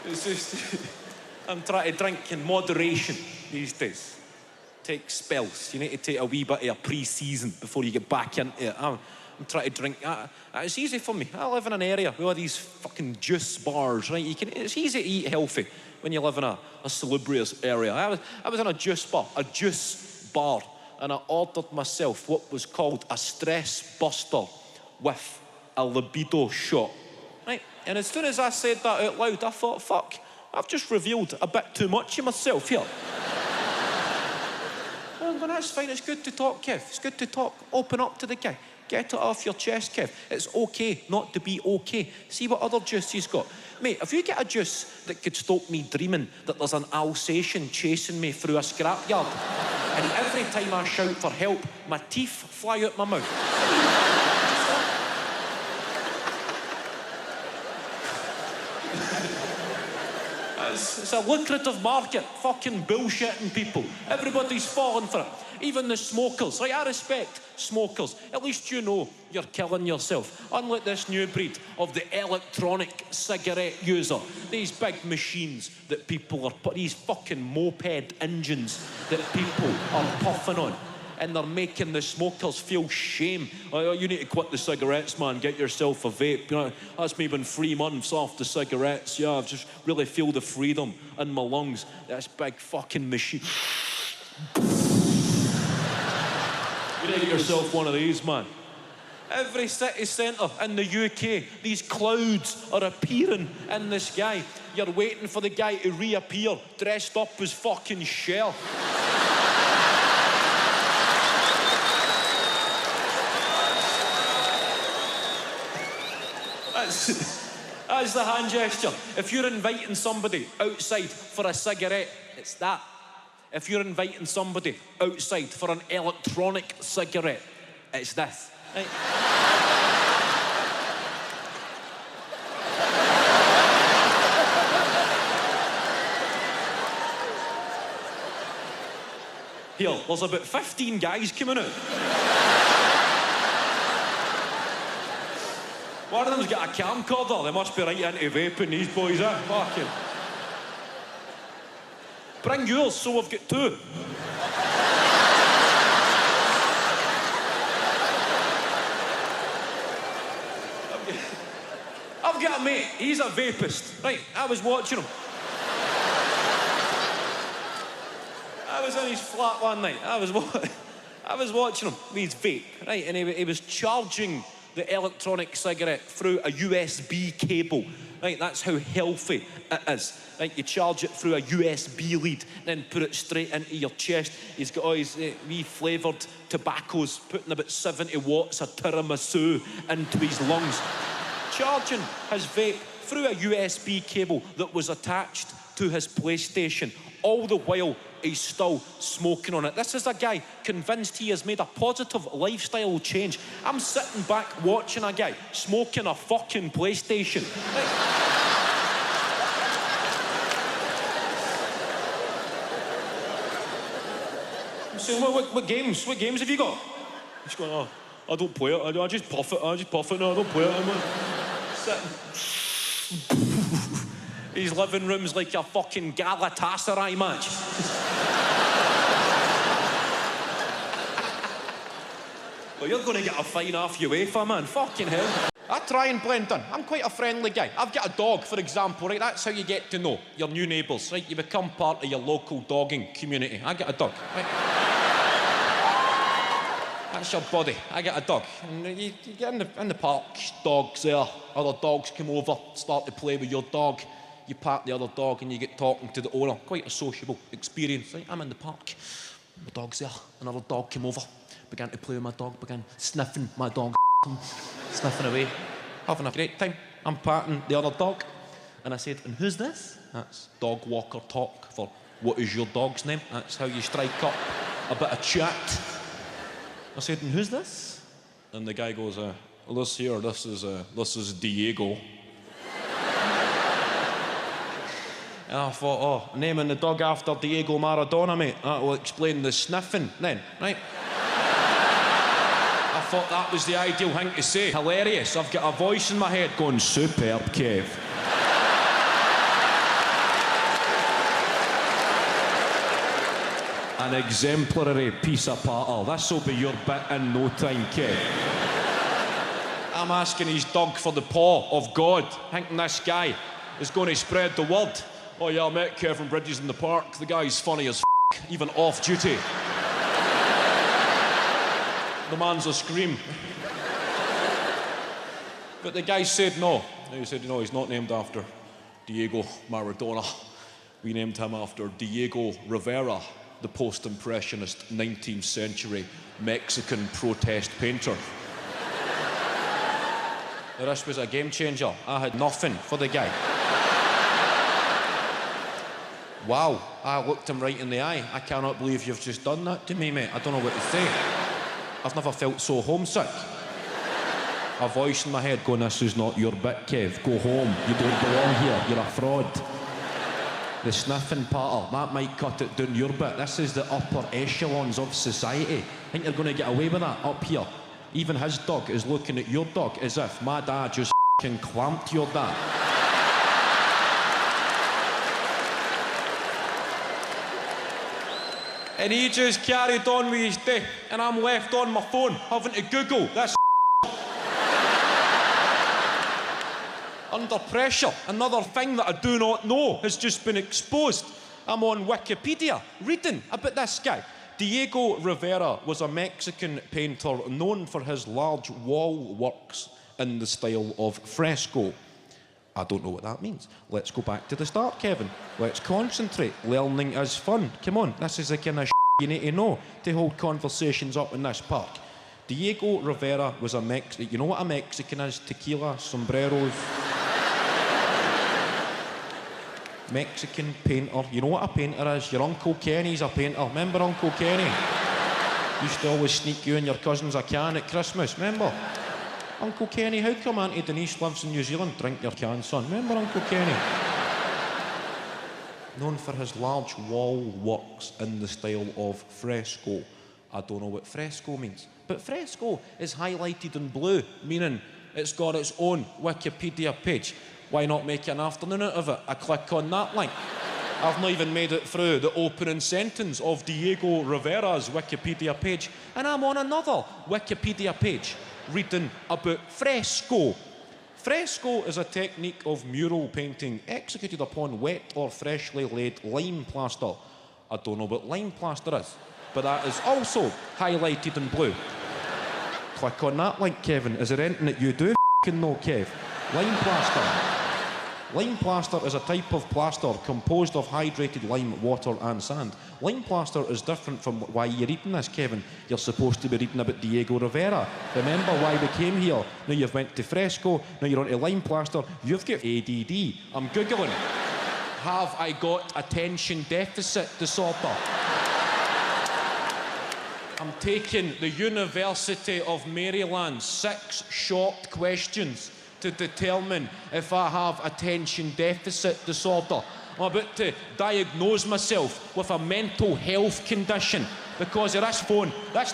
It's just, I'm trying to drink in moderation these days. Take spells. You need to take a wee bit of a pre-season before you get back into it. I'm trying to drink. It's easy for me. I live in an area with all these fucking juice bars, right? It's easy to eat healthy when you live in a salubrious area. I was in a juice bar, and I ordered myself what was called a stress buster with a libido shot, right? And as soon as I said that out loud, I thought, fuck, I've just revealed a bit too much of myself here. Well, that's fine, it's good to talk, Kev. It's good to talk. Open up to the guy. Get it off your chest, Kev. It's okay not to be okay. See what other juice he's got. Mate, if you get a juice that could stop me dreaming that there's an Alsatian chasing me through a scrapyard, and every time I shout for help, my teeth fly out my mouth. It's a lucrative market, fucking bullshitting people. Everybody's falling for it. Even the smokers. Like, I respect smokers. At least you know you're killing yourself. Unlike this new breed of the electronic cigarette user. These big machines that people are these fucking moped engines that people are puffing on. And they're making the smokers feel shame. Oh, you need to quit the cigarettes, man. Get yourself a vape. You know, that's me been 3 months off the cigarettes. Yeah, I've just really feel the freedom in my lungs. This big fucking machine. You need to get yourself one of these, man. Every city centre in the UK, these clouds are appearing in the sky. You're waiting for the guy to reappear, dressed up as fucking Cher. That's the hand gesture. If you're inviting somebody outside for a cigarette, it's that. If you're inviting somebody outside for an electronic cigarette, it's this. Right? Here, there's about 15 guys coming out. One of them's got a camcorder. They must be right into vaping, these boys, eh? Fucking. Bring yours, so we've got 2. I've got a mate, he's a vapist. Right, I was watching him. I was in his flat one night. I was watching him with his vape, right? And he was charging the electronic cigarette through a USB cable. Right, that's how healthy it is. Right, you charge it through a USB lead, then put it straight into your chest. He's got all his wee flavoured tobaccos, putting about 70 watts of tiramisu into his lungs. Charging his vape through a USB cable that was attached to his PlayStation. All the while, he's still smoking on it. This is a guy convinced he has made a positive lifestyle change. I'm sitting back watching a guy smoking a fucking PlayStation. I'm saying, what games have you got? He's going, oh, I don't play it. I just puff it. No, I don't play it. I'm sitting. His living room's like a fucking Galatasaray match. Well, you're going to get a fine off UEFA, man. Fucking hell. I try and blend in. I'm quite a friendly guy. I've got a dog, for example, right? That's how you get to know your new neighbours, right? You become part of your local dogging community. I get a dog, right? That's your buddy. I get a dog. And you get in the park, dogs there. Other dogs come over, start to play with your dog. You pat the other dog and you get talking to the owner. Quite a sociable experience, right? I'm in the park. My dog's there. Another dog came over. Began to play with my dog. Began sniffing my dog. Sniffing away. Having a great time. I'm patting the other dog. And I said, and who's this? That's dog walker talk for what is your dog's name? That's how you strike up a bit of chat. I said, and who's this? And the guy goes, this is Diego. And I thought, oh, naming the dog after Diego Maradona, mate. That will explain the sniffing then, right? I thought that was the ideal thing to say. Hilarious. I've got a voice in my head going, superb, Kev. An exemplary piece of patter. This'll be your bit in no time, Kev. I'm asking his dog for the paw of God, thinking this guy is going to spread the word. Oh yeah, I met Kevin Bridges in the park. The guy's funny as even off duty. The man's a scream. But the guy said no. He said, no, he's not named after Diego Maradona. We named him after Diego Rivera, the post-impressionist 19th century Mexican protest painter. Now, this was a game changer. I had nothing for the guy. Wow, I looked him right in the eye. I cannot believe you've just done that to me, mate. I don't know what to say. I've never felt so homesick. A voice in my head going, this is not your bit, Kev. Go home. You don't belong here. You're a fraud. The sniffing patter, that might cut it down your bit. This is the upper echelons of society. Think you're going to get away with that up here? Even his dog is looking at your dog as if my dad just f***ing clamped your dad. And he just carried on with his day, and I'm left on my phone having to Google this. Under pressure, another thing that I do not know has just been exposed. I'm on Wikipedia reading about this guy. Diego Rivera was a Mexican painter known for his large wall works in the style of fresco. I don't know what that means. Let's go back to the start, Kevin. Let's concentrate. Learning is fun. Come on, this is the kind of you need to know to hold conversations up in this park. Diego Rivera was a Mexican. You know what a Mexican is? Tequila, sombreros. Mexican painter. You know what a painter is? Your Uncle Kenny's a painter. Remember Uncle Kenny? Used to always sneak you and your cousins a can at Christmas. Remember? Uncle Kenny, how come Auntie Denise lives in New Zealand? Drink your can, son. Remember Uncle Kenny? Known for his large wall works in the style of fresco. I don't know what fresco means. But fresco is highlighted in blue, meaning it's got its own Wikipedia page. Why not make an afternoon out of it? I click on that link. I've not even made it through the opening sentence of Diego Rivera's Wikipedia page, and I'm on another Wikipedia page reading about fresco. Fresco is a technique of mural painting executed upon wet or freshly laid lime plaster. I don't know what lime plaster is, but that is also highlighted in blue. Click on that link, Kevin. Is there anything that you do f***ing know, Kev? Lime plaster. Lime plaster is a type of plaster composed of hydrated lime, water and sand. Lime plaster is different from why you're reading this, Kevin. You're supposed to be reading about Diego Rivera. Remember why we came here? Now you've went to fresco, now you're onto lime plaster. You've got ADD. I'm Googling. Have I got attention deficit disorder? I'm taking the University of Maryland's 6 short questions to determine if I have attention deficit disorder. I'm about to diagnose myself with a mental health condition because of this phone. This